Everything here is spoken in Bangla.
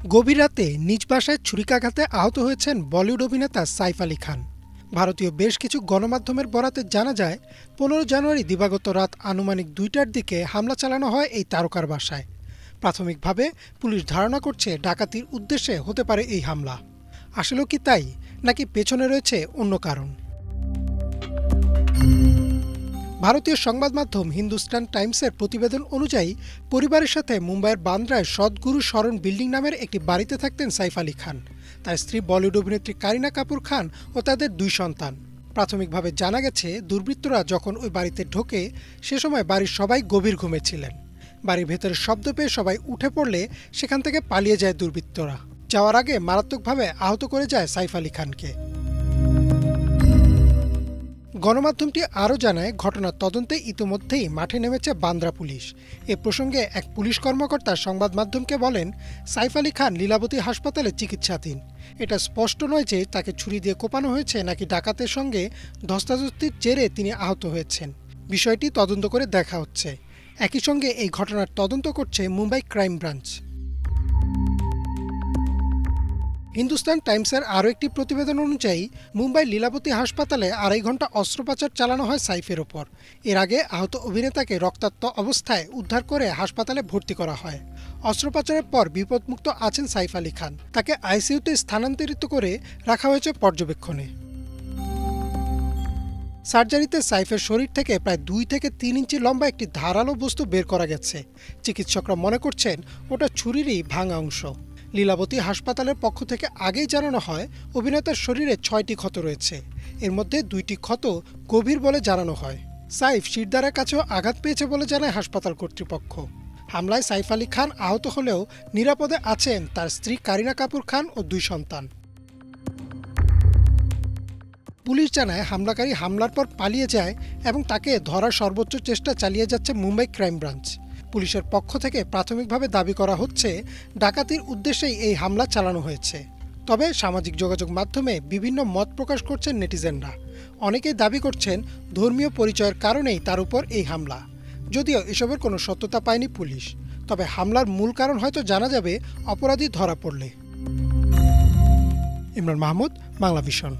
গভীর রাতে নিজ বাসায় ছুরিকাঘাতে আহত হয়েছেন বলিউড অভিনেতা সাইফ আলী খান। ভারতীয় বেশ কিছু গণমাধ্যমের বরাতে জানা যায়, 15 জানুয়ারি দিবাগত রাত আনুমানিক 2টার দিকে হামলা চালানো হয় এই তারকার বাসায়। প্রাথমিকভাবে পুলিশ ধারণা করছে ডাকাতির উদ্দেশ্যে হতে পারে এই হামলা। আসলেও কি তাই, নাকি পেছনে রয়েছে অন্য কারণ? ভারতীয় সংবাদ মাধ্যম হিন্দুস্তান টাইমসের প্রতিবেদন অনুযায়ী, পরিবারের সাথে মুম্বাইয়ের বান্দ্রায় সদ্গুরু শরণ বিল্ডিং নামের একটি বাড়িতে থাকতেন সাইফ আলী খান, তার স্ত্রী বলিউড অভিনেত্রী কারিনা কাপুর খান ও তাদের 2 সন্তান। প্রাথমিকভাবে জানা গেছে, দুর্বৃত্তরা যখন ওই বাড়িতে ঢোকে সে সময় বাড়ির সবাই গভীর ঘুমে ছিলেন। বাড়ির ভেতরে শব্দ পেয়ে সবাই উঠে পড়লে সেখান থেকে পালিয়ে যায় দুর্বৃত্তরা। যাওয়ার আগে মারাত্মকভাবে আহত করে যায় সাইফ আলী খানকে। গণমাধ্যমটি আরও জানায়, ঘটনার তদন্তে ইতিমধ্যেই মাঠে নেমেছে বান্দ্রা পুলিশ। এ প্রসঙ্গে এক পুলিশ কর্মকর্তা সংবাদ মাধ্যমকে বলেন, সাইফ আলী খান লীলাবতী হাসপাতালে চিকিৎসাধীন। এটা স্পষ্ট নয় যে তাকে ছুরি দিয়ে কোপানো হয়েছে নাকি ডাকাতের সঙ্গে ধস্তাধস্তির জেরে তিনি আহত হয়েছেন। বিষয়টি তদন্ত করে দেখা হচ্ছে। একই সঙ্গে এই ঘটনার তদন্ত করছে মুম্বাই ক্রাইম ব্রাঞ্চ। হিন্দুস্তান টাইমসের আরও একটি প্রতিবেদন অনুযায়ী, মুম্বাই লীলাবতী হাসপাতালে 2.5 ঘন্টা অস্ত্রোপচার চালানো হয় সাইফের ওপর। এর আগে আহত অভিনেতাকে রক্তাক্ত অবস্থায় উদ্ধার করে হাসপাতালে ভর্তি করা হয়। অস্ত্রোপচারের পর বিপদমুক্ত আছেন সাইফ আলী খান। তাকে আইসিইউতে স্থানান্তরিত করে রাখা হয়েছে পর্যবেক্ষণে। সার্জারিতে সাইফের শরীর থেকে প্রায় 2 থেকে 3 ইঞ্চি লম্বা একটি ধারালো বস্তু বের করা গেছে। চিকিৎসকরা মনে করছেন ওটা ছুরিরই ভাঙা অংশ। লীলাবতী হাসপাতালের পক্ষ থেকে আগেই জানানো হয়, অভিনেতার শরীরে 6টি ক্ষত রয়েছে। এর মধ্যে 2টি ক্ষত গভীর বলে জানানো হয়। সাইফ শিরদাঁড়ার কাছেও আঘাত পেয়েছে বলে জানায় হাসপাতাল কর্তৃপক্ষ। হামলায় সাইফ আলী খান আহত হলেও নিরাপদে আছেন তার স্ত্রী কারিনা কাপুর খান ও 2 সন্তান। পুলিশ জানায়, হামলাকারী হামলার পর পালিয়ে যায় এবং তাকে ধরার সর্বোচ্চ চেষ্টা চালিয়ে যাচ্ছে মুম্বাই ক্রাইম ব্রাঞ্চ। পুলিশের পক্ষ থেকে প্রাথমিকভাবে দাবি করা হচ্ছে, ডাকাতির উদ্দেশ্যেই এই হামলা চালানো হয়েছে। তবে সামাজিক যোগাযোগ মাধ্যমে বিভিন্ন মত প্রকাশ করছেন নেটিজেনরা। অনেকেই দাবি করছেন ধর্মীয় পরিচয়ের কারণেই তার উপর এই হামলা। যদিও এসবের কোনো সত্যতা পায়নি পুলিশ। তবে হামলার মূল কারণ হয়তো জানা যাবে অপরাধী ধরা পড়লে। ইমরান মাহমুদ, বাংলা ভিশন।